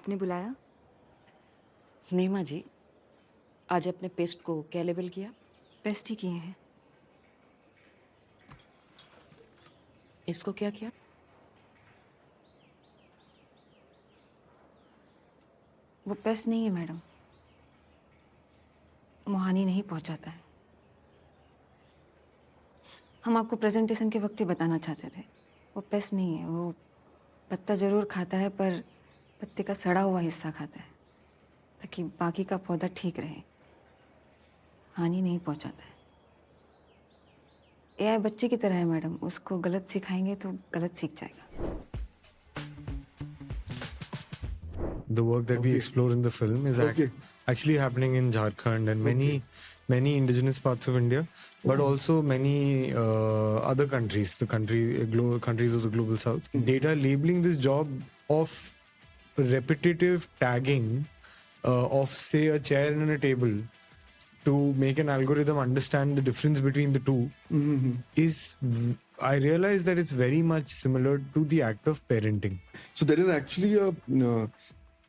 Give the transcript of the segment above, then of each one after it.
आपने बुलाया? नेमा जी, आज अपने पेस्ट को क्या लेबल किया? पेस्ट ही किए हैं। इसको क्या किया? वो पेस्ट नहीं है मैडम, वो हानि नहीं पहुंचाता है। हम आपको प्रेजेंटेशन के वक्त ही बताना चाहते थे। वो पेस्ट नहीं है, वो पत्ता जरूर खाता है पर पत्ते का सड़ा हुआ हिस्सा खाता है ताकि बाकी का पौधा ठीक रहे। हानि नहीं पहुंचाता है। एआई बच्चे की तरह है मैडम, उसको गलत सिखाएंगे तो गलत सीख जाएगा। The work that we explore in the film is actually happening in Jharkhand and many indigenous parts of India, but also many other countries, countries of the global south. Data labeling, this job of repetitive tagging of, say, a chair and a table to make an algorithm understand the difference between the two I realize that it's very much similar to the act of parenting. So there is actually a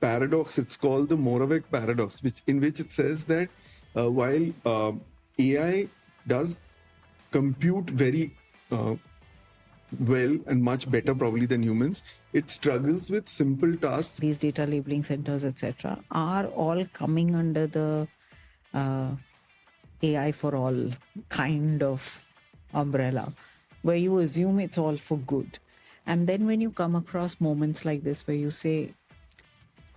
paradox. It's called the Moravec paradox, in which it says that while AI does compute very well and much better probably than humans, it struggles with simple tasks. These data labeling centers, etc., are all coming under the AI for all kind of umbrella, where you assume it's all for good. And then when you come across moments like this where you say,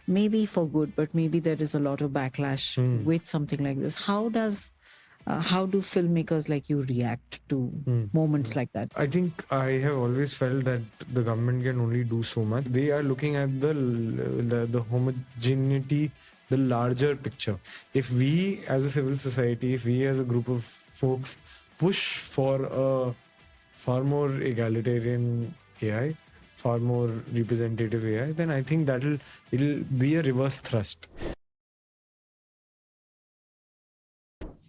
maybe for good, but maybe there is a lot of backlash with something like this, how do filmmakers like you react to moments like that? I think I have always felt that the government can only do so much. They are looking at the homogeneity, the larger picture. If we as a civil society, if we as a group of folks push for a far more egalitarian AI, far more representative AI, then I think it'll be a reverse thrust.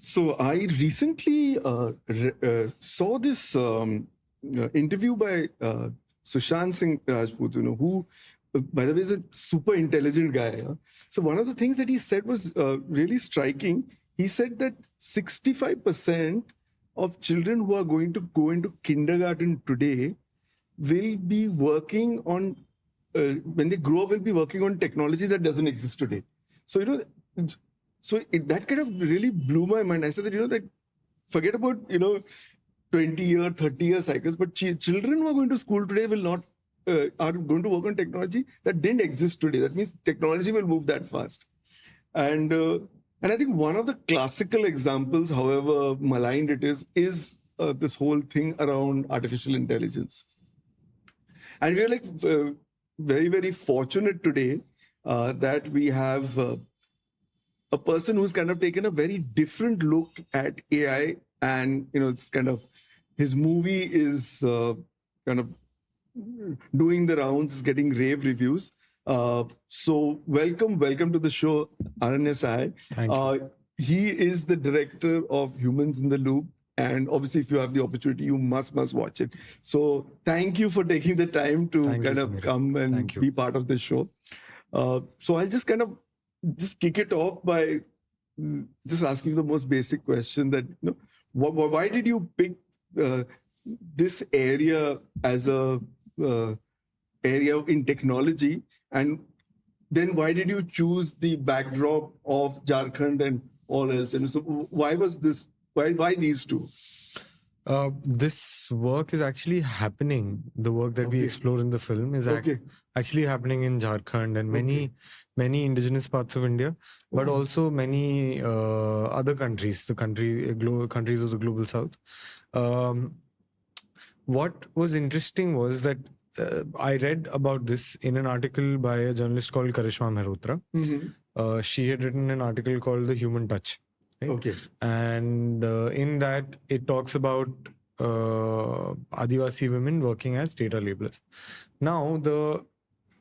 So I recently saw this interview by Sushant Singh Rajput, who, by the way, is a super intelligent guy. Yeah? So one of the things that he said was really striking. He said that 65% of children who are going to go into kindergarten today will be working on, when they grow up, will be working on technology that doesn't exist today. So, that kind of really blew my mind. I said that, that forget about, 20-year, 30-year cycles, but children who are going to school today will not, are going to work on technology that didn't exist today. That means technology will move that fast. And I think one of the classical examples, however maligned it is this whole thing around artificial intelligence. And we are like very, very fortunate today that we have a person who's kind of taken a very different look at AI, and it's kind of, his movie is kind of doing the rounds, is getting rave reviews. So welcome to the show, Aranya Sahay. Thank you. He is the director of Humans in the Loop, and obviously, if you have the opportunity, you must watch it. So thank you for taking the time to come and be part of the show. So I'll just kind of kick it off by just asking the most basic question that, why did you pick this area as a area in technology, and then why did you choose the backdrop of Jharkhand and all else? And so why was this? Why these two? This work is actually happening. The work that we explore in the film is actually happening in Jharkhand and many indigenous parts of India, but also many other countries, countries of the global south. What was interesting was that I read about this in an article by a journalist called Karishma Mehrotra. She had written an article called The Human Touch. Right? Okay. And in that, it talks about Adivasi women working as data labelers. Now,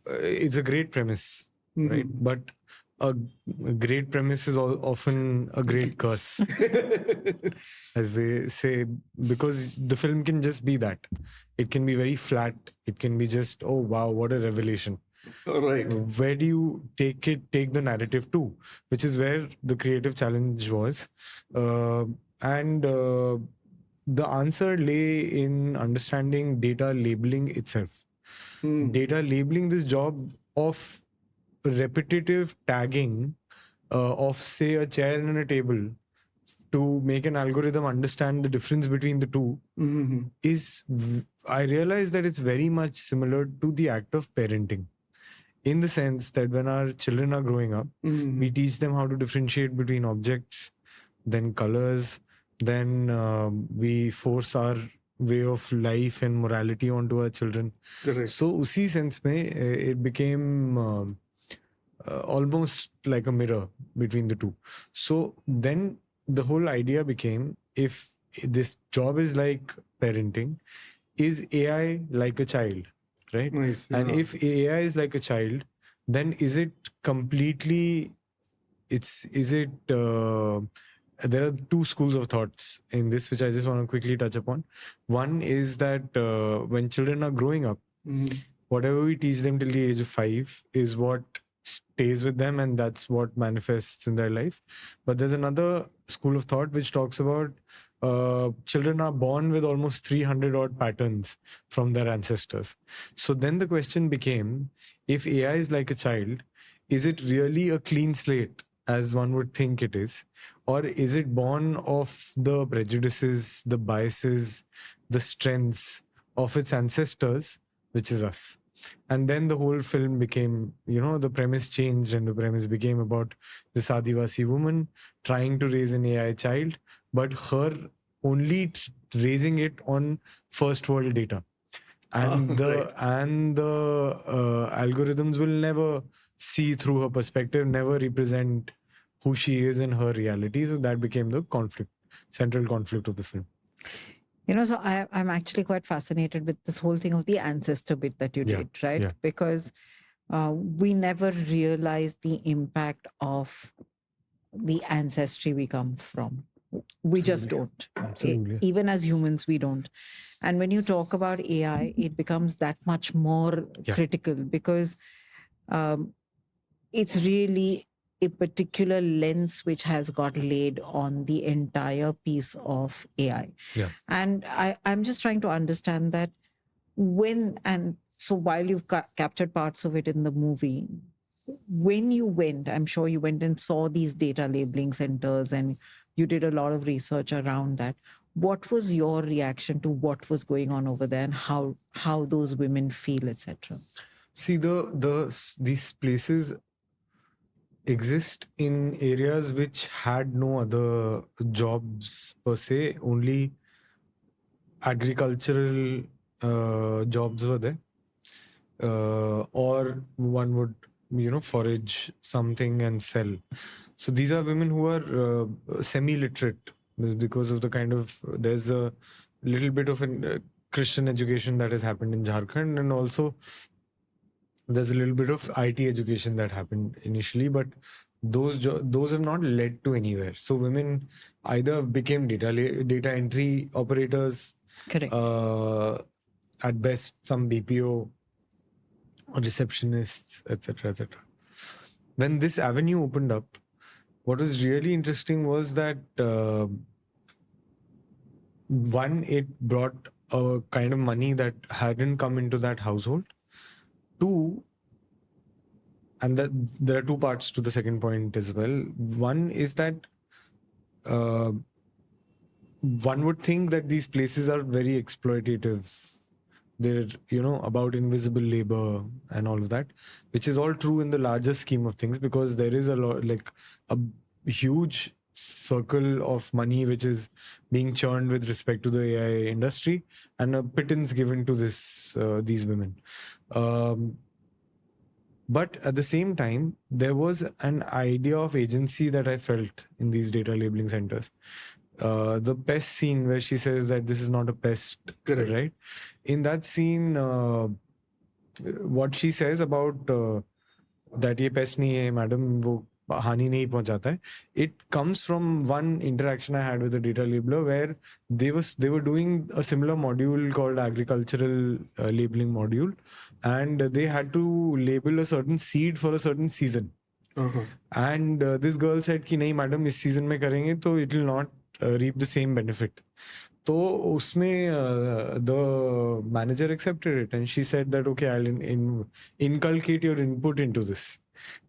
it's a great premise, right? But a great premise is often a great curse, as they say, because the film can just be that. It can be very flat. It can be just, oh wow, what a revelation. Right. Where do you take the narrative to, which is where the creative challenge was. And the answer lay in understanding data labeling itself. Data labeling, this job of repetitive tagging of, say, a chair and a table to make an algorithm understand the difference between the two I realize that it's very much similar to the act of parenting, in the sense that when our children are growing up, we teach them how to differentiate between objects, then colors, then we force our way of life and morality onto our children. Correct. So usi sense mein, it became almost like a mirror between the two. So then the whole idea became, if this job is like parenting, is AI like a child, right? Nice. And yeah. if AI is like a child, then is it completely, there are two schools of thoughts in this, which I just want to quickly touch upon. One is that when children are growing up, whatever we teach them till the age of 5 is what stays with them, and that's what manifests in their life. But there's another school of thought which talks about children are born with almost 300 odd patterns from their ancestors. So then the question became, if AI is like a child, is it really a clean slate as one would think it is? Or is it born of the prejudices, the biases, the strengths of its ancestors, which is us? And then the whole film became, the premise changed, and the premise became about this Adivasi woman trying to raise an AI child, but her only raising it on first world data. And the algorithms will never see through her perspective, never represent who she is in her reality. So that became the central conflict of the film. So I'm actually quite fascinated with this whole thing of the ancestor bit that you did, right? Yeah. Because we never realize the impact of the ancestry we come from. We just don't. Absolutely. Even as humans, we don't. And when you talk about AI, it becomes that much more critical, because it's really a particular lens which has got laid on the entire piece of AI. Yeah. And I'm just trying to understand that so while you've captured parts of it in the movie, when you went, I'm sure you went and saw these data labeling centers and you did a lot of research around that. What was your reaction to what was going on over there, and how those women feel, etc.? See, these places exist in areas which had no other jobs per se, only agricultural jobs were there, or one would forage something and sell. So these are women who are semi-literate, because of the kind of, there's a little bit of a Christian education that has happened in Jharkhand, and also there's a little bit of IT education that happened initially, but those have not led to anywhere. So women either became data entry operators, Correct. At best some BPO or receptionists, etc., etc. When this avenue opened up, what was really interesting was that one, it brought a kind of money that hadn't come into that household. Two, and that there are two parts to the second point as well. One is that one would think that these places are very exploitative. They're, about invisible labor and all of that, which is all true in the larger scheme of things, because there is a huge circle of money which is being churned with respect to the AI industry, and a pittance given to these women. But at the same time, there was an idea of agency that I felt in these data labeling centers. The pest scene where she says that this is not a pest, Correct. right? In that scene, what she says about that ye pest nahi hai, madam, wo हानि नहीं पहुंचाता है. It comes from one interaction I had with a data labeler where they were doing a similar module called agricultural labeling module, and they had to label a certain seed for a certain season. And this girl said कि नहीं madam इस season में करेंगे तो it will not reap the same benefit. तो उसमें the manager accepted it and she said that okay, I'll inculcate your input into this,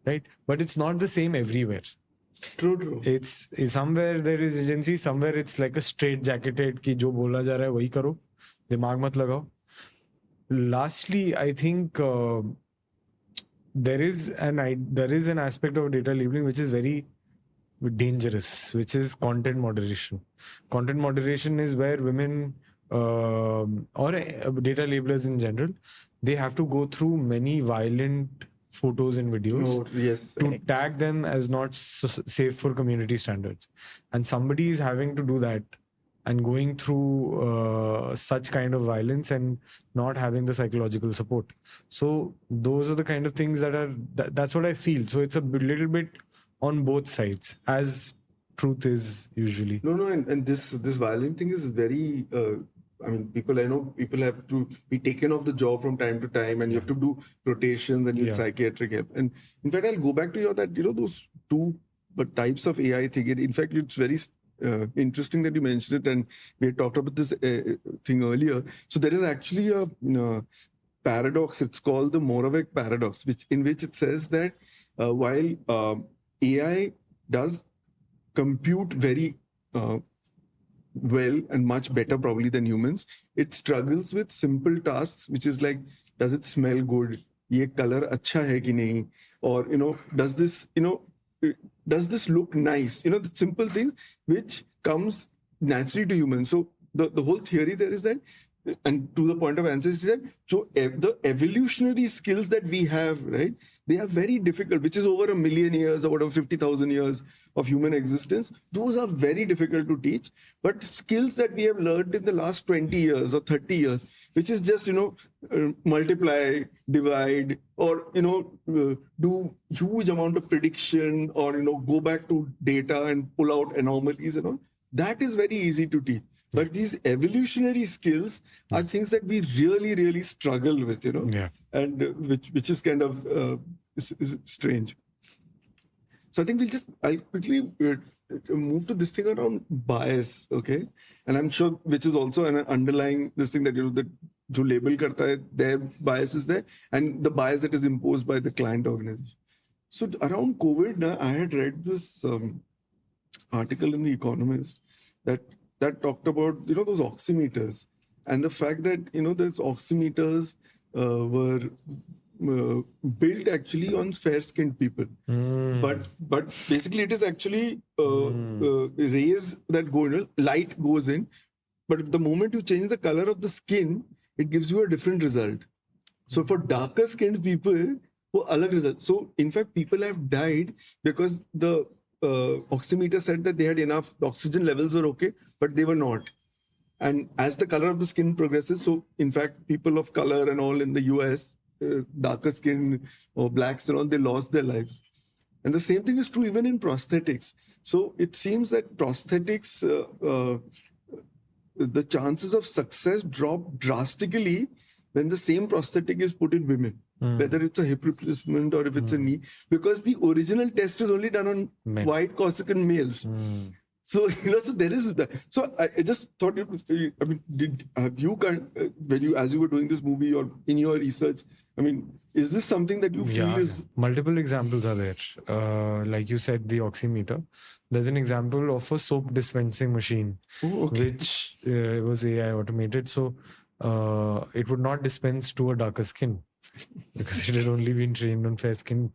right? But it's not the same everywhere. True. It's somewhere there is agency, somewhere it's like a straight jacketed कि जो बोला जा रहा है वही करो, दिमाग मत लगाओ. Lastly, I think there is an aspect of data labeling which is very dangerous, which is content moderation. Content moderation is where women or data labelers in general, they have to go through many violent photos and videos to tag them as not safe for community standards. And somebody is having to do that and going through such kind of violence and not having the psychological support. So those are the kind of things that's what I feel. So it's a little bit on both sides, as truth is usually. No, and this violent thing is very. I know people have to be taken off the job from time to time, and you have to do rotations and need psychiatric help. And in fact, I'll go back to those two types of AI thing. In fact, it's very interesting that you mentioned it, and we had talked about this thing earlier. So there is actually a paradox. It's called the Moravec paradox, in which it says that while AI does compute very well and much better probably than humans, it struggles with simple tasks, which is like, does it smell good? Ye color acha hai ki nahi? Or, does this look nice? The simple things which comes naturally to humans. So the whole theory there is that, and to the point of ancestry, so the evolutionary skills that we have, right, they are very difficult, which is over 1 million years or whatever, 50,000 years of human existence. Those are very difficult to teach. But skills that we have learned in the last 20 years or 30 years, which is just, multiply, divide, or, do huge amount of prediction, or, go back to data and pull out anomalies and all, that is very easy to teach. But these evolutionary skills are things that we really, really struggle with, and which is kind of strange. So I think I'll quickly move to this thing around bias, okay? And I'm sure which is also an underlying this thing that, that jo label karta hai, their bias is there, and the bias that is imposed by the client organization. So around COVID, I had read this article in The Economist that talked about, those oximeters, and the fact that, those oximeters were built actually on fair-skinned people. But basically it is actually rays that go, light goes in, but the moment you change the color of the skin, it gives you a different result. So for darker-skinned people, alag result. So in fact, people have died because the oximeter said that they had enough, the oxygen levels were okay, but they were not. And as the color of the skin progresses, so in fact, people of color and all in the US, darker skin or blacks and all, they lost their lives. And the same thing is true even in prosthetics. So it seems that prosthetics, the chances of success drop drastically when the same prosthetic is put in women. Whether it's a hip replacement or if it's a knee, because the original test is only done on white Corsican males. So, so there is that. So I just thought, have you, when you, as you were doing this movie or in your research, is this something that you feel is... Multiple examples are there. Like you said, the oximeter. There's an example of a soap dispensing machine, which was AI automated. So it would not dispense to a darker skin because it had only been trained on fair skin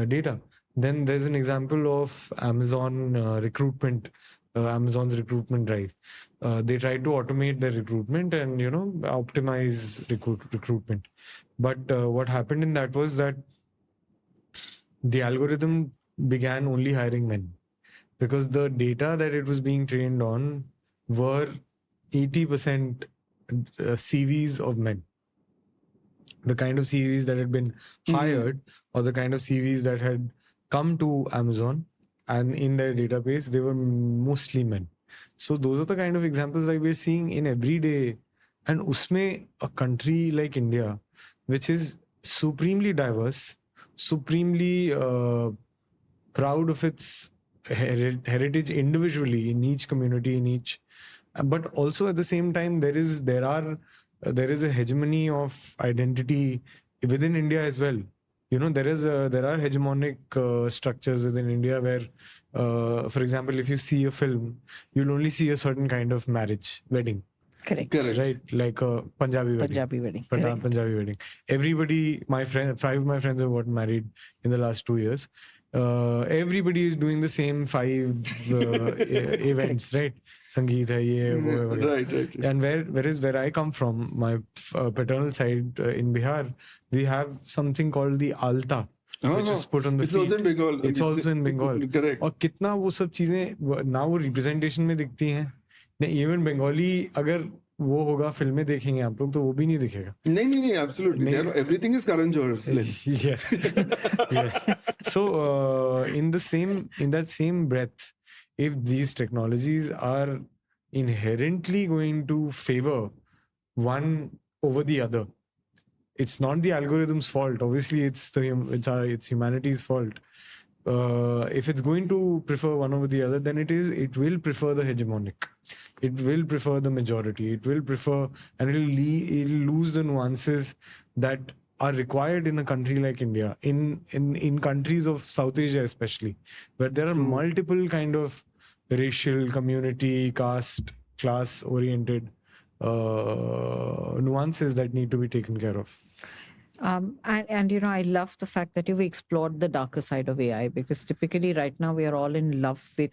data. Then there's an example of Amazon recruitment, Amazon's recruitment drive. They tried to automate their recruitment and, optimize recruitment. But what happened in that was that the algorithm began only hiring men because the data that it was being trained on were 80% CVs of men. The kind of CVs that had been hired or the kind of CVs that had come to Amazon, and in their database, they were mostly men. So those are the kind of examples like we're seeing in every day. And usme a country like India, which is supremely diverse, supremely proud of its heritage individually in each community, in each, but also at the same time there is a hegemony of identity within India as well. You know, there are hegemonic structures within India where, for example, if you see a film, you'll only see a certain kind of marriage, wedding. Correct. Right, like a Punjabi wedding. Punjabi wedding. Punjabi wedding. Everybody, five of my friends have got married in the last 2 years. Everybody is doing the same 5 events, right? Sangeet hai, ye, wo, Right. And whereas where I come from, my paternal side in Bihar, we have something called the alta, which is put on the It's feet. also in Bengal. It's also in Bengal. Correct. और कितना वो सब चीजें ना वो representation में दिखती हैं, नहीं इवन बंगाली अगर वो होगा फिल्में देखेंगे आप लोग तो वो भी नहीं दिखेगा. नहीं, absolutely. Everything is Karan Johar's lens. Yes. Yes. So in that same breath, if these technologies are inherently going to favor one over the other, it's not the algorithm's fault. Obviously, it's humanity's fault. If it's going to prefer one over the other, then it will prefer the hegemonic. It will prefer the majority. It will prefer, and it'll lose the nuances that are required in a country like India, in countries of South Asia especially, where there are multiple kind of racial, community, caste, class oriented nuances that need to be taken care of. And you know, I love the fact that you've explored the darker side of AI, because typically right now we are all in love with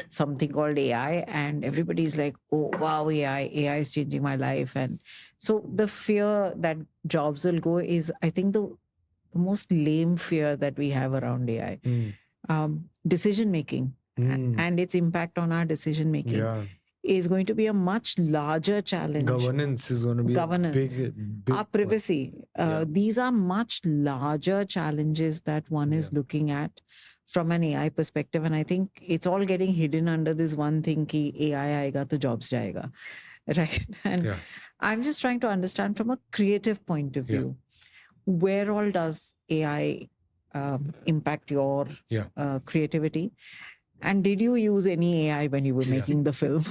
something called AI, and everybody's like, oh wow, AI is changing my life. And so the fear that jobs will go is, I think, the most lame fear that we have around AI. Decision making and its impact on our decision making is going to be a much larger challenge. Governance is going to be a big our privacy. These are much larger challenges that one is looking at from an AI perspective. And I think it's all getting hidden under this one thing, ki AI aayega to jobs jayega. Right? And I'm just trying to understand from a creative point of view, where all does AI impact your creativity? And did you use any AI when you were making the film?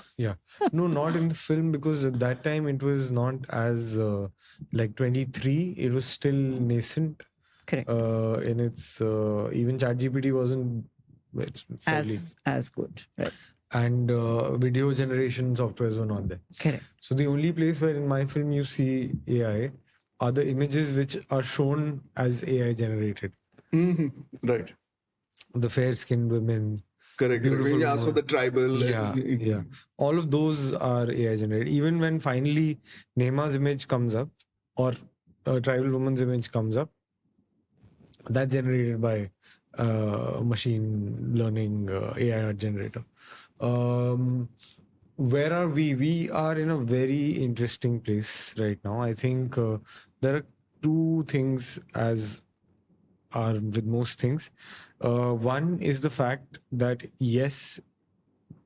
No, not in the film, because at that time it was not as like 23. It was still nascent. Correct. In its even ChatGPT wasn't as good, right? And video generation softwares were not there. Correct. So the only place where in my film you see AI are the images which are shown as AI generated. Right. The fair-skinned women. Correct. So the tribal. Yeah. All of those are AI generated. Even when finally Nehma's image comes up, or a tribal woman's image comes up, that's generated by machine learning AI art generator. Where are we? We are in a very interesting place right now. I think there are 2 things as are with most things. One is the fact that yes,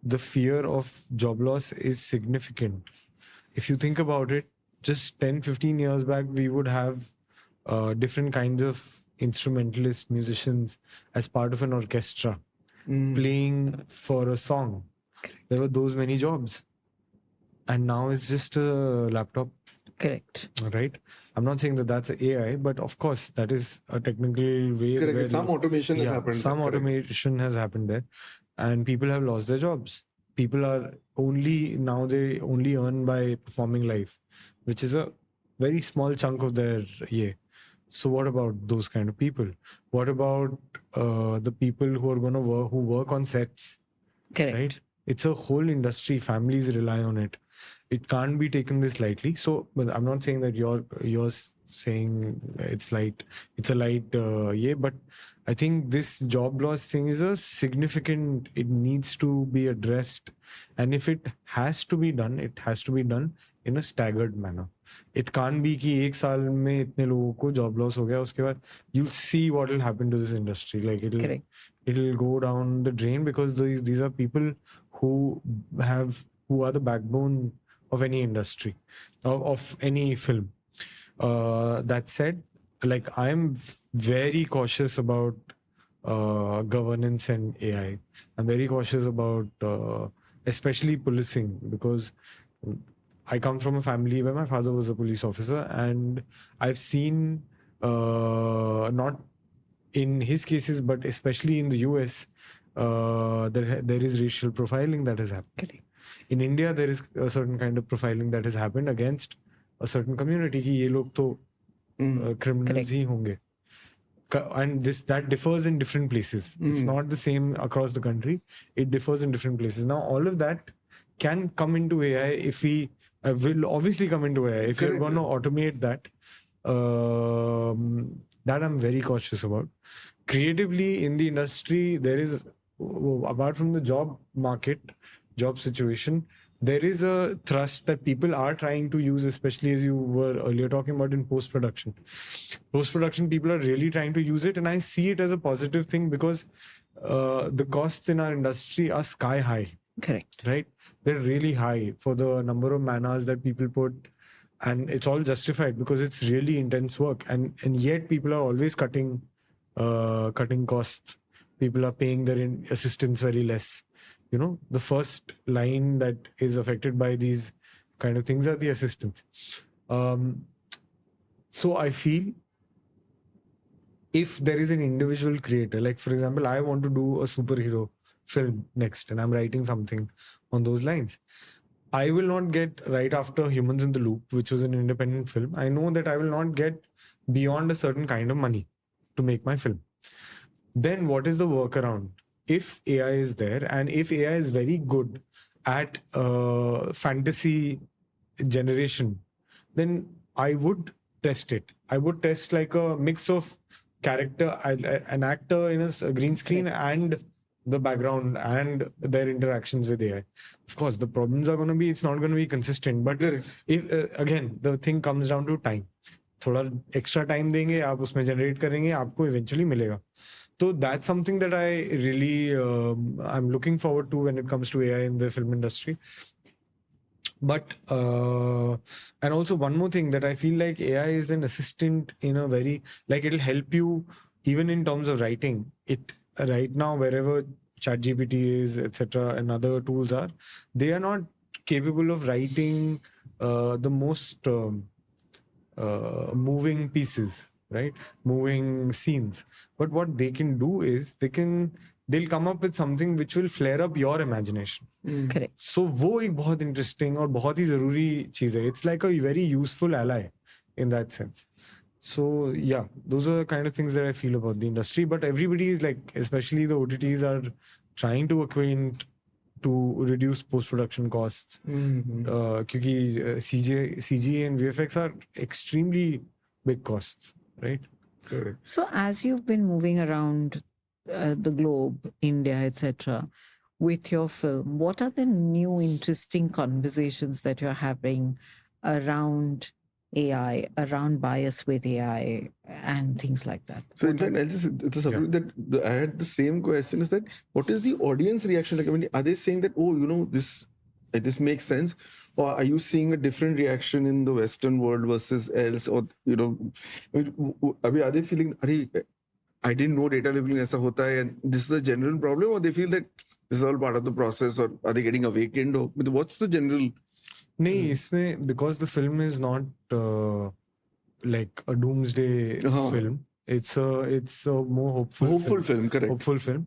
the fear of job loss is significant. If you think about it, just 10-15 years back, we would have different kinds of instrumentalists, musicians as part of an orchestra playing for a song. There were those many jobs. And now it's just a laptop. Correct. Right? I'm not saying that that's AI, but of course, that is a technical way. Correct. Some automation has happened. Some automation has happened there. And people have lost their jobs. People are they only earn by performing live, which is a very small chunk of their year. So what about those kind of people? What about the people who are going to work on sets? Correct. Right? It's a whole industry. Families rely on it. It can't be taken this lightly. So, but I'm not saying that you're saying it's a light, but I think this job loss thing is a significant. It needs to be addressed, and if it has to be done, it has to be done in a staggered manner. It can't be कि एक साल में इतने लोगों को job loss हो गया, उसके बाद you'll see what will happen to this industry. Like Correct. it'll go down the drain because these are people who are the backbone of any industry, of any film. That said, like I'm very cautious about governance and AI. I'm very cautious about especially policing, because I come from a family where my father was a police officer, and I've seen not in his cases, but especially in the US, there is racial profiling that has happened. Correct. In India, there is a certain kind of profiling that has happened against a certain community. कि ये लोग तो criminals ही होंगे. And that differs in different places. It's not the same across the country. It differs in different places. Now, all of that can come into AI if we will obviously come into AI. If you're going to automate that, that I'm very cautious about. Creatively in the industry, there is, apart from the job market, job situation, there is a thrust that people are trying to use, especially as you were earlier talking about in post-production. Post-production, people are really trying to use it, and I see it as a positive thing because the costs in our industry are sky high. Correct. Right? They're really high for the number of man-hours that people put, and it's all justified because it's really intense work, and yet people are always cutting costs. People are paying their assistants very less. You know, the first line that is affected by these kind of things are the assistants. So I feel if there is an individual creator, like for example, I want to do a superhero film next and I'm writing something on those lines, I will not get right after Humans in the Loop, which was an independent film. I know that I will not get beyond a certain kind of money to make my film. Then what is the workaround? If AI is there, and if AI is very good at fantasy generation, then I would test it. I would test like a mix of character, an actor in a green screen and the background and their interactions with AI. Of course, the problems are going to be, it's not going to be consistent. But if again, the thing comes down to time. थोड़ा extra time देंगे, आप उसमें generate करेंगे, आपको eventually मिलेगा. So that's something that I really, I'm looking forward to when it comes to AI in the film industry. But, and also one more thing that I feel like AI is an assistant in a very, like it'll help you even in terms of writing. It right now, wherever ChatGPT is, etc., and other tools are, they are not capable of writing the most moving pieces, right? Moving scenes. But what they can do is they'll come up with something which will flare up your imagination. Correct. So वो एक बहुत interesting और बहुत ही ज़रूरी चीज़ है. It's like a very useful ally in that sense. So yeah, those are the kind of things that I feel about the industry. But everybody is like, especially the OTTs are trying to acquaint to reduce post-production costs. क्योंकि CG and VFX are extremely big costs, right? Correct. So as you've been moving around the globe, India, etc., with your film, what are the new interesting conversations that you're having around AI, around bias with AI and things like that? So in fact, I had the same question, is that what is the audience reaction? Like, I mean, are they saying that, oh, you know, this makes sense? Or are you seeing a different reaction in the Western world versus else? Or, you know, I mean, are they feeling, I didn't know data labeling aisa hota hai, and this is a general problem? Or they feel that this is all part of the process? Or are they getting awakened? Or what's the general... नहीं, इसमें because the film is not like a doomsday film. It's a more hopeful film, correct. Hopeful film.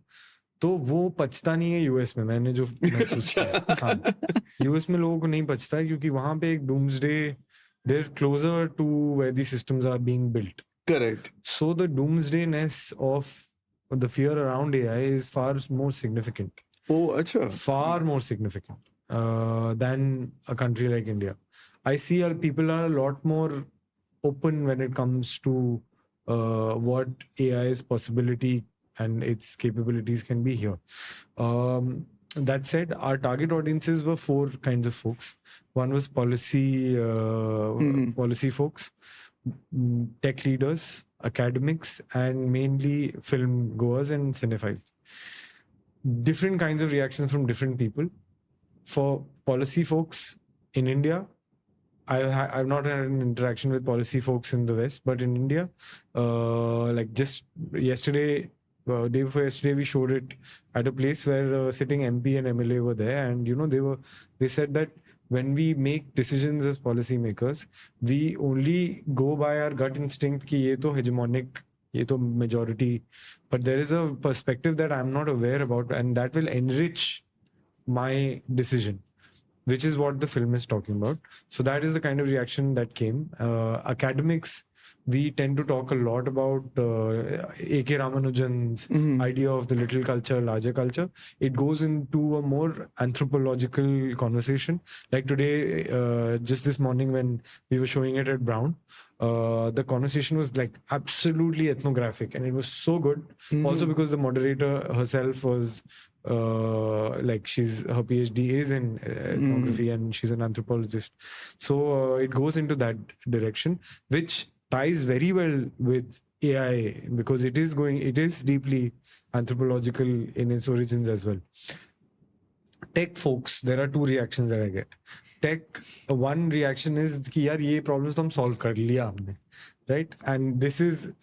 तो वो पचता नहीं है US में, मैंने जो महसूस किया. यूएस में लोगों को नहीं पचता है क्योंकि वहां पे एक doomsday, they're closer to where the systems are being built. Correct. So the doomsdayness of the fear around AI is far more significant. Oh, acha. Far more significant than a country like India. I see people are a lot more open when it comes to what AI's possibility and its capabilities can be here. That said, our target audiences were 4 kinds of folks. One was policy folks, tech leaders, academics, and mainly film goers and cinephiles. Different kinds of reactions from different people. For policy folks in India, I've not had an interaction with policy folks in the West, but in India, like just yesterday, day before yesterday, we showed it at a place where sitting MP and MLA were there, and they said that when we make decisions as policymakers, we only go by our gut instinct कि ये तो hegemonic, ये तो majority, but there is a perspective that I'm not aware about, and that will enrich my decision, which is what the film is talking about. So that is the kind of reaction that came. Academics, we tend to talk a lot about A.K. Ramanujan's idea of the little culture, larger culture. It goes into a more anthropological conversation. Like today, just this morning when we were showing it at Brown, the conversation was like absolutely ethnographic, and it was so good. Also because the moderator herself was like her PhD is in ethnography and she's an anthropologist. So it goes into that direction, which ties very well with AI because it is deeply anthropological in its origins as well. Tech folks, there are 2 reactions that I get. Tech, one reaction is कि यार ये problems तो हम solve कर लिया हमने, right? And this is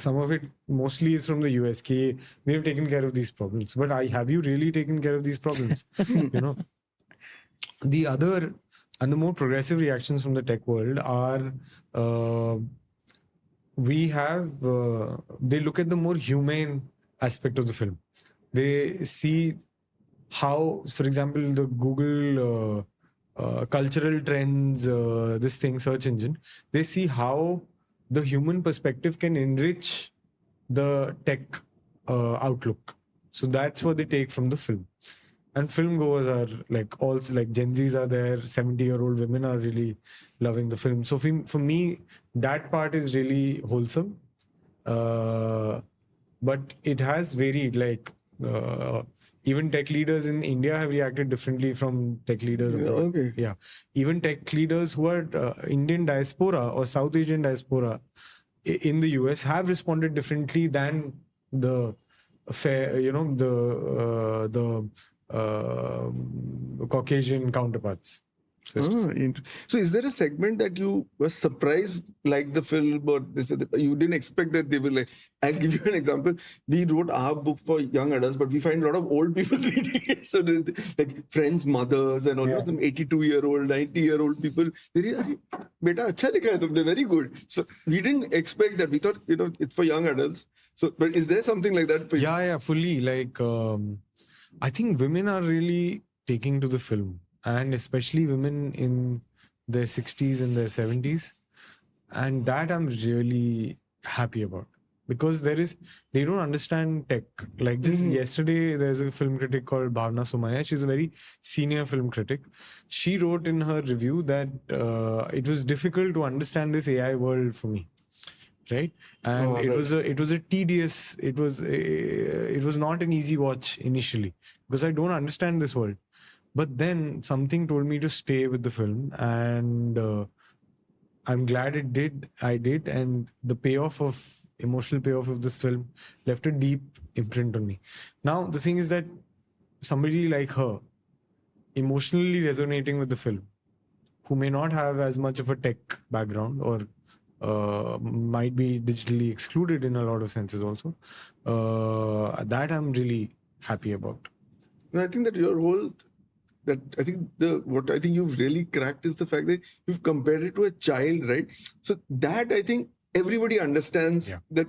some of it mostly is from the US कि we have taken care of these problems, but have you really taken care of these problems? The other and the more progressive reactions from the tech world are they look at the more humane aspect of the film. They see how, for example, the Google cultural trends, this thing, search engine, they see how the human perspective can enrich the tech outlook. So that's what they take from the film. And film goers are like also like Gen Zs are there, 70-year-old women are really loving the film. So for me, that part is really wholesome. But it has varied. Like even tech leaders in India have reacted differently from tech leaders abroad. Okay. Yeah. Even tech leaders who are Indian diaspora or South Asian diaspora in the US have responded differently than the Caucasian counterparts. So is there a segment that you were surprised like the film, but you didn't expect that they will like? I'll give you an example. We wrote our book for young adults, but we find a lot of old people reading it. So there's like friends' mothers and all some 82-year-old, 90-year-old people. They read, "Beta, acha likha hai tumne, very good." So we didn't expect that. We thought it's for young adults. So, but is there something like that for you? Yeah, fully. Like I think women are really taking to the film. And especially women in their 60s and their 70s. And that I'm really happy about. Because they don't understand tech. Like just yesterday, there's a film critic called Bhavna Somaya. She's a very senior film critic. She wrote in her review that it was difficult to understand this AI world for me. Right? And it was a tedious, it was not an easy watch initially. Because I don't understand this world. But then something told me to stay with the film, and I'm glad it did. I did, and the emotional payoff of this film left a deep imprint on me. Now, the thing is that somebody like her, emotionally resonating with the film, who may not have as much of a tech background or might be digitally excluded in a lot of senses also, that I'm really happy about. I think that your whole... what I think you've really cracked is the fact that you've compared it to a child, right? So that I think everybody understands that,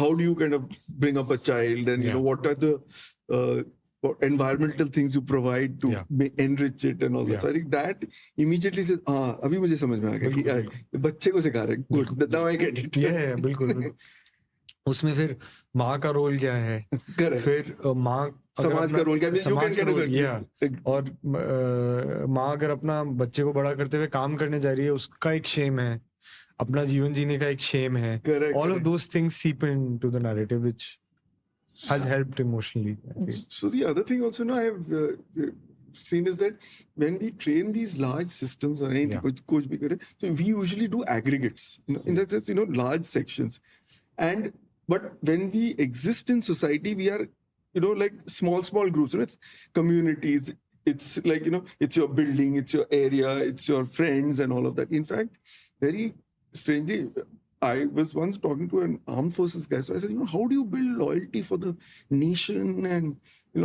how do you kind of bring up a child and, what are the environmental things you provide to enrich it and all that. So I think that immediately says, abhi mujhe samajh mein aa gaya ki bacche ko sikha rahe. Good, now I get it. Yeah, बिल्कुल. उसमें फिर माँ का role क्या है? फिर माँ समाज का रोल क्या है? You can get a और माँ अगर अपना बच्चे को बड़ा करते हुए काम करने जा रही है, उसका एक शेम है, अपना जीवन जीने का एक शेम है. All of those things seep into the narrative, which has helped emotionally. I feel. So the other thing also now I have seen is that when we train these large systems or anything, coach bhi kare, so we usually do aggregates, in that sense, large sections. But when we exist in society, we are, like small groups. It's communities. It's like, it's your building, it's your area, it's your friends and all of that. In fact, very strangely, I was once talking to an armed forces guy. So I said, how do you build loyalty for the nation? And,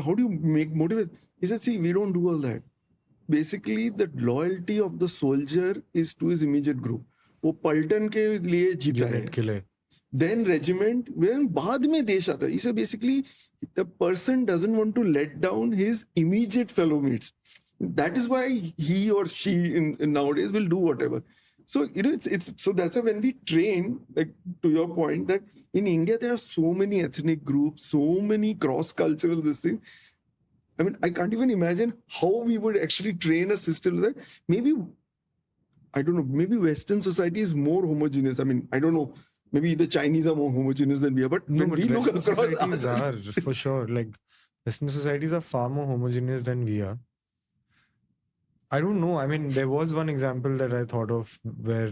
how do you motivate? He said, see, we don't do all that. Basically, the loyalty of the soldier is to his immediate group. वो पलटन के लिए जीता है. Then regiment, when बाद में देश आता है. He said, basically, the person doesn't want to let down his immediate fellow mates. That is why he or she nowadays will do whatever. So, so that's why when we train, like to your point, that in India, there are so many ethnic groups, so many cross-cultural this thing. I mean, I can't even imagine how we would actually train a system that maybe, I don't know, maybe Western society is more homogeneous. I mean, I don't know. Maybe the Chinese are more homogeneous than we are, but when we look across societies are, for sure. Like, Western societies are far more homogeneous than we are. I don't know. I mean, there was one example that I thought of where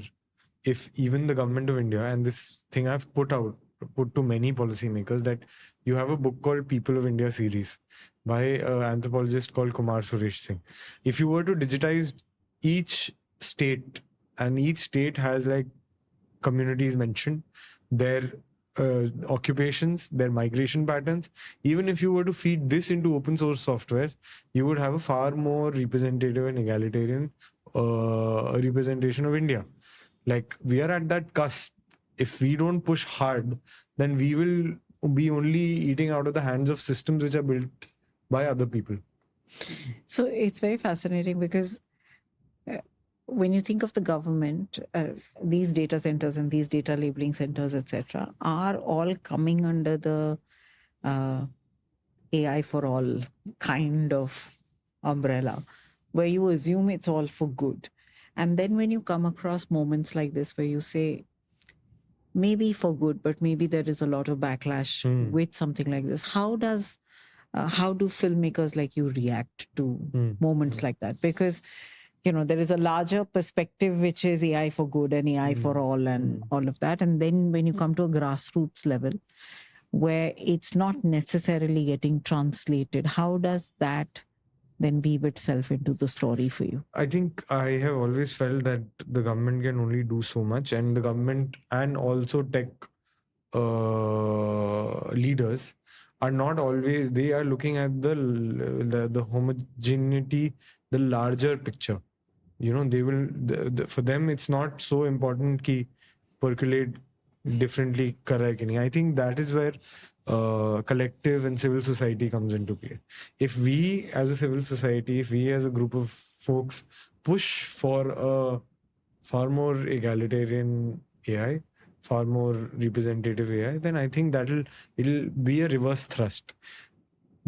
if even the government of India, and this thing I've put to many policymakers, that you have a book called People of India series by an anthropologist called Kumar Suresh Singh. If you were to digitize each state, and each state has like communities mentioned, their occupations, their migration patterns. Even if you were to feed this into open source softwares, you would have a far more representative and egalitarian representation of India. Like, we are at that cusp. If we don't push hard, then we will be only eating out of the hands of systems which are built by other people. So it's very fascinating because when you think of the government, these data centers and these data labeling centers, etc., are all coming under the AI for all kind of umbrella, where you assume it's all for good. And then when you come across moments like this where you say, maybe for good, but maybe there is a lot of backlash with something like this, how do filmmakers like you react to moments like that? Because there is a larger perspective, which is AI for good and AI for all and all of that. And then when you come to a grassroots level where it's not necessarily getting translated, how does that then weave itself into the story for you? I think I have always felt that the government can only do so much, and the government and also tech leaders are not always, they are looking at the homogeneity, the larger picture. They will, for them, it's not so important to percolate differently. I think that is where collective and civil society comes into play. If we as a civil society, if we as a group of folks push for a far more egalitarian AI, far more representative AI, then I think it'll be a reverse thrust.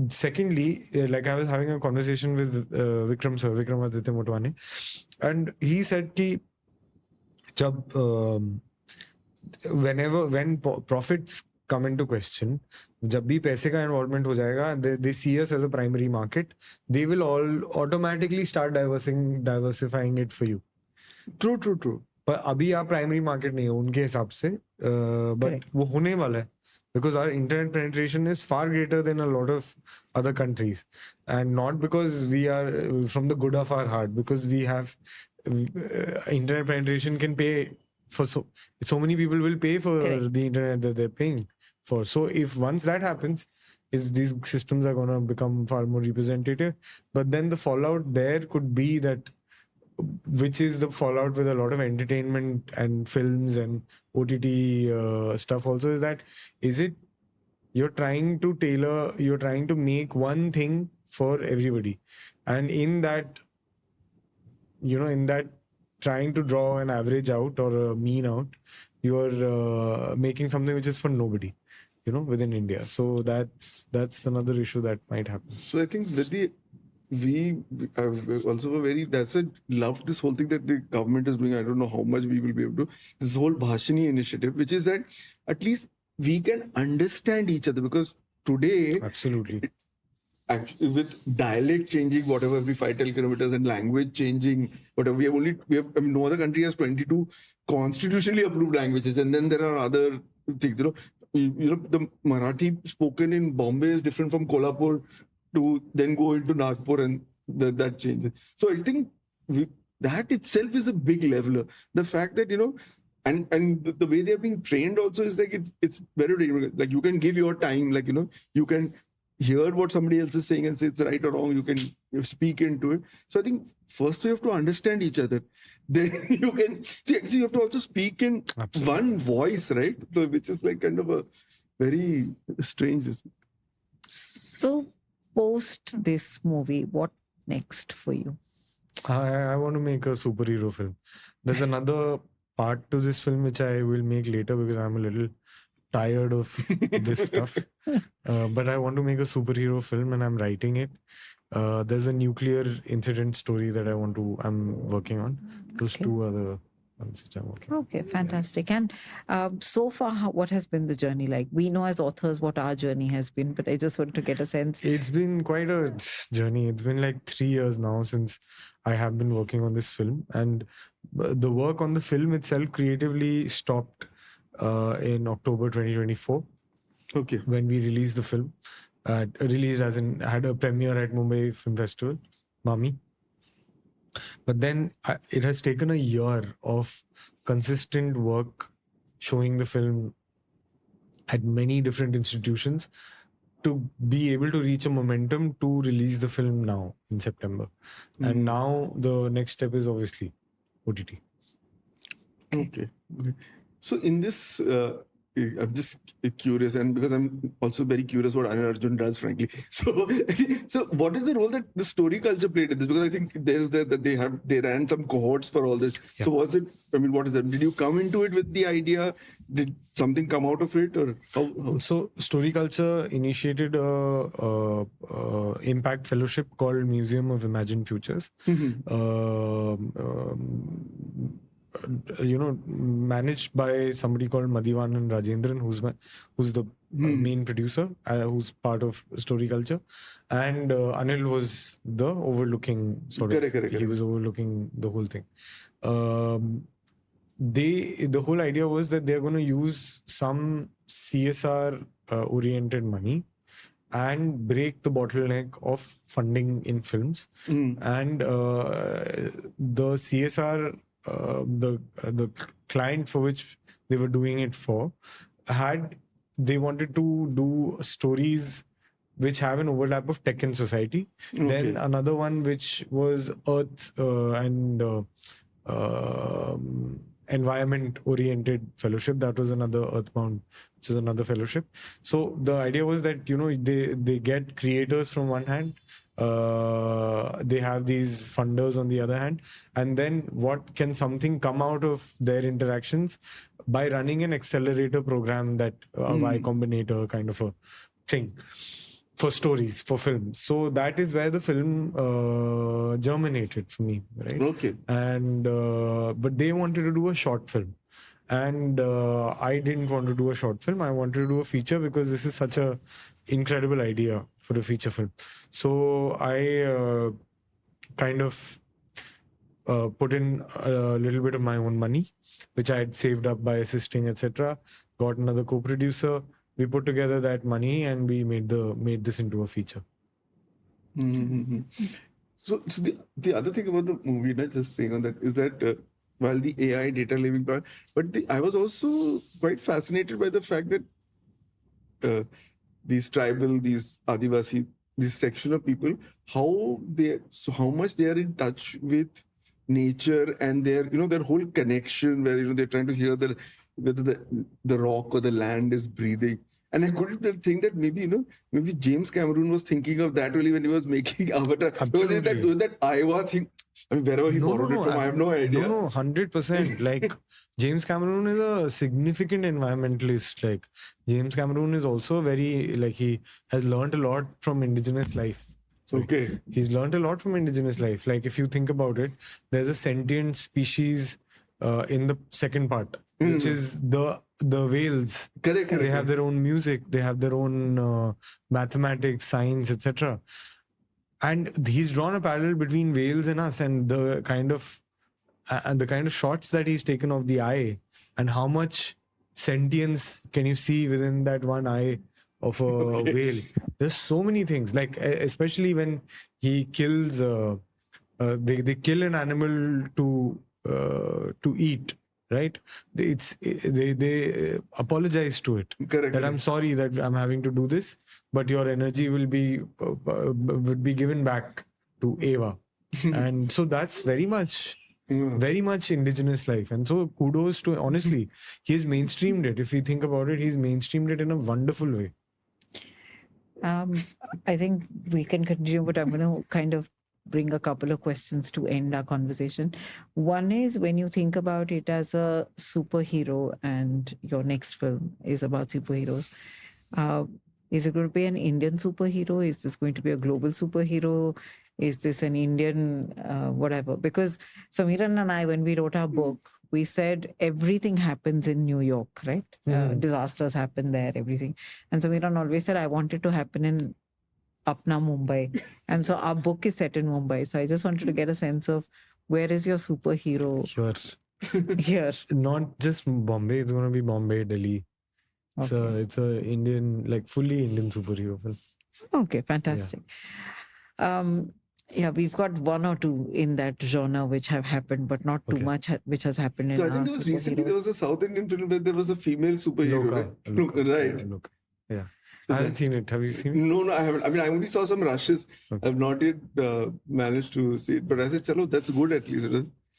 Secondly, like I was having a conversation with Vikramaditya Motwane, and he said that when profits come into question, जब भी पैसे का involvement हो जाएगा, they see us as a primary market, they will all automatically start diversifying it for you. True. पर अभी आप primary market नहीं हो उनके हिसाब से, but वो होने वाला है. Because our internet penetration is far greater than a lot of other countries. And not because we are from the good of our heart, because we have internet penetration can pay for so many people will pay for the internet that they're paying for. So if once that happens, these systems are going to become far more representative. But then the fallout there could be that, which is the fallout with a lot of entertainment and films and OTT stuff also, is it you're trying to make one thing for everybody, and in that trying to draw an average out or a mean out, you're making something which is for nobody, within India. So that's another issue that might happen. So I think that we have also that's why love this whole thing that the government is doing. I don't know how much we will be able to, this whole Bhashini initiative, which is that at least we can understand each other, because today, Absolutely. actually, with dialect changing, whatever, every 5-10 kilometers, and language changing, whatever, I mean, no other country has 22 constitutionally approved languages, and then there are other things. The Marathi spoken in Bombay is different from Kolhapur to then go into Nagpur, and that changes. So I think that itself is a big leveler. The fact that and the way they are being trained also is like it's very different. Like you can give your time, like you can hear what somebody else is saying and say it's right or wrong. You can speak into it. So I think first you have to understand each other. Then you can see. Actually, you have to also speak in one voice, right? So, which is like kind of a very strange. So, post this movie, what next for you? I want to make a superhero film. There's another part to this film which I will make later because I'm a little tired of this stuff. But I want to make a superhero film and I'm writing it. There's a nuclear incident story that I'm working on. Those two other ones which I'm working on. Okay, fantastic. And so far, what has been the journey like? We know as authors what our journey has been, but I just want to get a sense. It's been quite a journey. It's been like 3 years now since I have been working on this film. And the work on the film itself creatively stopped in October 2024. Okay. When we released the film. Released as in had a premiere at Mumbai Film Festival, Mami. But then it has taken a year of consistent work showing the film at many different institutions to be able to reach a momentum to release the film now in September. And now the next step is obviously OTT. Okay. So in this, I'm just curious, and because I'm also very curious what Arjun does, frankly. So what is the role that the story culture played in this? Because I think there's that they ran some cohorts for all this. Yeah. So was it? I mean, what is that? Did you come into it with the idea? Did something come out of it, or how? So story culture initiated a impact fellowship called Museum of Imagined Futures. Managed by somebody called Madhivan and Rajendran, who's the main producer, who's part of story culture, and Anil was the overlooking sort of. Correct. He was overlooking the whole thing. The whole idea was that they're going to use some CSR oriented money and break the bottleneck of funding in films, and the CSR. The client for which they were doing it for they wanted to do stories which have an overlap of tech and society. Okay. Then another one which was earth and environment oriented fellowship. That was another Earthbound, which is another fellowship. So the idea was that they get creators from one hand, they have these funders on the other hand, and then what can something come out of their interactions by running an accelerator program, that Y Combinator kind of a thing for stories, for films. So that is where the film germinated for me, right? Okay. And but they wanted to do a short film, and I didn't want to do a short film. I wanted to do a feature because this is such a incredible idea for a feature film. So I kind of put in a little bit of my own money, which I had saved up by assisting, etc. Got another co-producer. We put together that money and we made this into a feature. Mm-hmm. So the other thing about the movie, not just saying on that, is that while the AI data living part, but I was also quite fascinated by the fact that these tribal, these Adivasi, this section of people, how much they are in touch with nature and their whole connection, where they're trying to hear whether the rock or the land is breathing. And I couldn't think that maybe James Cameron was thinking of that really when he was making Avatar. Absolutely. Was that Iowa thing? I mean, wherever he borrowed it from, I have no idea. No, 100%. Like, James Cameron is a significant environmentalist. Like, James Cameron is also he has learned a lot from Indigenous life. Okay. He's learned a lot from Indigenous life. Like, if you think about it, there's a sentient species in the second part which is the whales. Correct. They have their own music, they have their own mathematics, science, etc. And he's drawn a parallel between whales and us, and the kind of shots that he's taken of the eye, and how much sentience can you see within that one eye of a whale. There's so many things, like especially when he kills they kill an animal to eat, right? They apologize to it. Correct. That I'm sorry that I'm having to do this, but your energy would be given back to Eva. And so that's very much indigenous life. And so kudos to, honestly, he's mainstreamed it. If we think about it, he's mainstreamed it in a wonderful way. I think we can continue, but I'm going to kind of bring a couple of questions to end our conversation. One is, when you think about it as a superhero, and your next film is about superheroes, is it going to be an Indian superhero? Is this going to be a global superhero? Is this an Indian whatever? Because Samiran and I, when we wrote our book, we said everything happens in New York, right? Disasters happen there, everything. And Samiran always said, I want it to happen in Apna Mumbai. And so our book is set in Mumbai. So I just wanted to get a sense of, where is your superhero here? Not just Bombay, it's going to be Bombay, Delhi. It's a Indian, like fully Indian superhero film. Okay, fantastic. Yeah, we've got one or two in that genre which have happened, but not too much which has happened in So I our think there was recently superheroes. a South Indian film where there was a female superhero. Right? Loka. Yeah. I haven't seen it. Have you seen it? No, I haven't. I mean, I only saw some rushes. I've not yet managed to see it. But I said, chalo, that's good at least.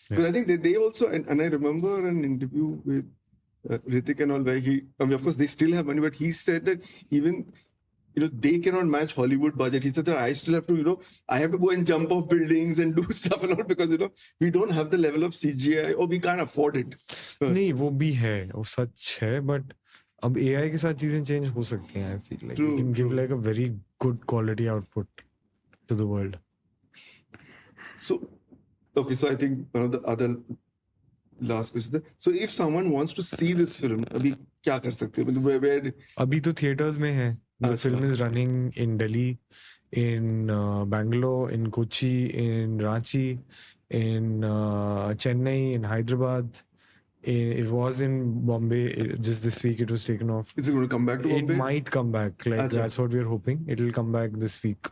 Because I think they also, and I remember an interview with Hrithik and all, where of course, they still have money, but he said that even, they cannot match Hollywood budget. He said that I still have to, I have to go and jump off buildings and do stuff and all, because, we don't have the level of CGI, or we can't afford it. नहीं, वो भी है, वो सच है, but अब AI के साथ चीजें change हो सकती हैं. I feel like you can give like a very good quality output to the world. So I think one of the other last question. So if someone wants to see this film, अभी क्या कर सकते हैं? Where? अभी तो theaters में है. The film is running in Delhi, in Bangalore, in Kochi, in Ranchi, in Chennai, in Hyderabad. It was in Bombay just this week. It was taken off. Is it going to come back to Bombay? It might come back. Like that's what we're hoping. It'll come back this week.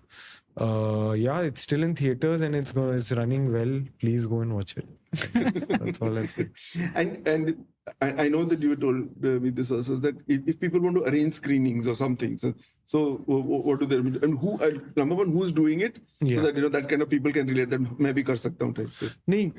Yeah, it's still in theaters and it's running well. Please go and watch it. That's all I'll say. And I know that you told me this also, that if people want to arrange screenings or something, so what do they mean? And number one, who's doing it, so that that kind of people can relate, that मैं भी कर सकता हूँ type से. नहीं,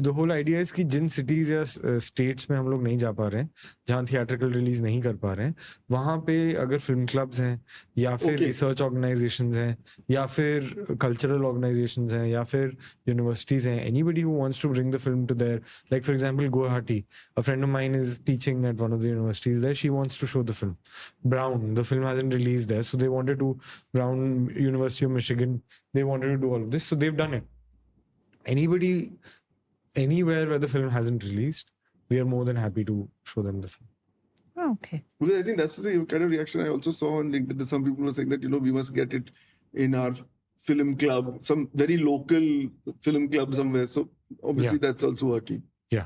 the whole idea is कि जिन cities या states में हम लोग नहीं जा पा रहे हैं, जहाँ theatrical release नहीं कर पा रहे हैं, वहाँ पे अगर film clubs हैं, या फिर research organizations हैं, या फिर cultural organizations हैं, या फिर universities हैं, anybody who wants to bring the film to their, like for example Guwahati, a friend of mine is teaching at one of the universities there. She wants to show the film. Brown, the film hasn't released there, so they wanted to, Brown, University of Michigan, they wanted to do all of this, so they've done it. Anybody, anywhere where the film hasn't released, we are more than happy to show them the film. Okay. Because I think that's the kind of reaction I also saw on LinkedIn, that some people were saying that, we must get it in our film club, some very local film club somewhere. So obviously that's also working. Yeah.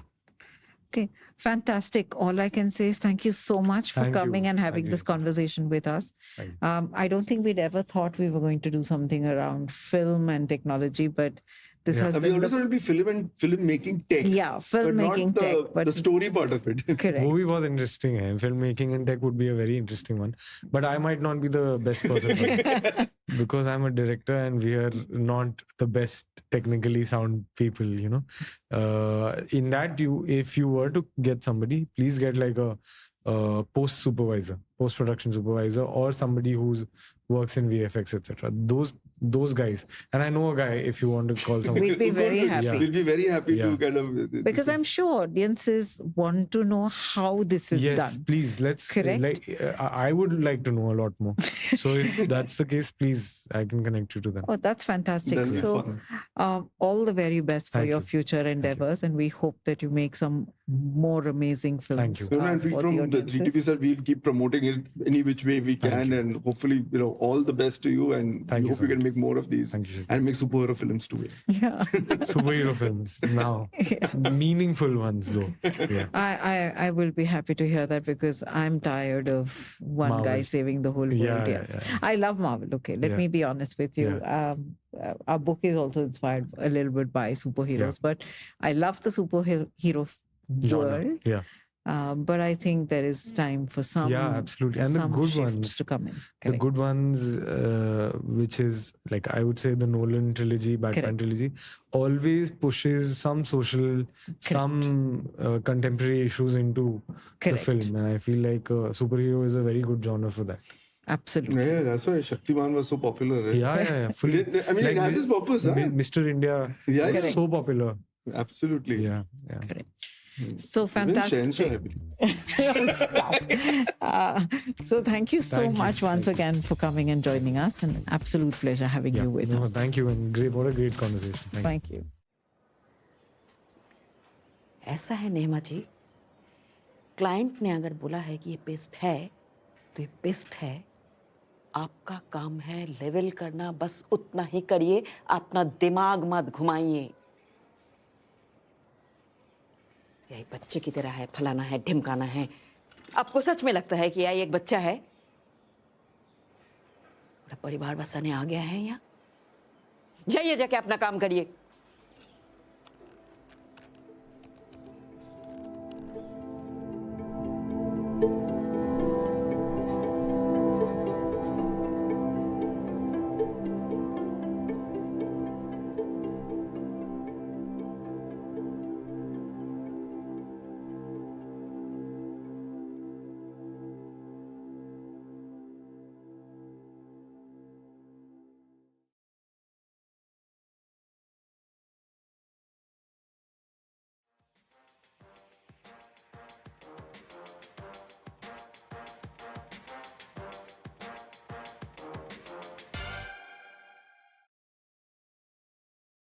Okay, fantastic. All I can say is thank you so much for coming and having this conversation with us. I don't think we'd ever thought we were going to do something around film and technology, but this has been... We always wanted to be film-making tech. Yeah, film-making tech. But the story part of it. Correct. Movie was interesting. Filmmaking and tech would be a very interesting one. But I might not be the best person for it. Because I'm a director and we are not the best technically sound people, in that, if you were to get somebody, please get like a post-production supervisor, or somebody who works in VFX, etc. Those those guys. And I know a guy, if you want to call someone. We'd be very happy. Yeah. We'll be very happy Yeah. to kind of Because I'm sure audiences want to know how this is Yes, done. please. Let's Correct? I would like to know a lot more. So if that's the case, please, I can connect you to them. Oh, that's fantastic. That'll be So, fun. all the very best for Thank your you. future endeavors, and we hope that you make some more amazing films. Thank you. No, and we for from the audiences. 3TP side, we'll keep promoting it any which way we Thank can, you. and hopefully, all the best to you, and Thank we you hope so we can much. make more of these Thank you, Shazia. and make superhero films too. Yeah. Superhero films now. Meaningful ones though. Yeah. I will be happy to hear that because I'm tired of one guy Marvel. saving the whole world. Yeah, Yes. yeah. I love Marvel. Okay, let Yeah. me be honest with you. Our book is also inspired a little bit by superheroes, but I love the superhero Genre. world. Yeah. But I think there is time for some Yeah, absolutely. And the some good shifts ones. to come in. The Correct. good ones, which is like I would say the Nolan trilogy, Batman Correct. trilogy, always pushes some social, some contemporary issues into the Correct. film, and I feel like superhero is a very good genre for that. Absolutely. Yeah, that's why Shaktiman was so popular. Right? Yeah, fully. I mean, it has its purpose, huh? Mr. India Yeah, was yeah. so popular. Absolutely. Yeah. Correct. So Even Shahenshah, I fantastic. believe. So thank you so Thank you. much once Thank you. again for coming and joining us. An absolute pleasure having Yeah. you with No, us. thank you, and great. What a great conversation. Thank you. Thank you. ऐसा है नेमा जी, client ने अगर बोला है कि ये paste है तो ये पेस्ट है, आपका काम है लेवल करना, बस उतना ही करिए, अपना दिमाग मत घुमाइए। यही बच्चे की तरह है, फलाना है, ढिमकाना है। आपको सच में लगता है कि यह एक बच्चा है? पूरा परिवार बसाने आ गया है यहाँ? जाइए, जाके अपना काम करिए।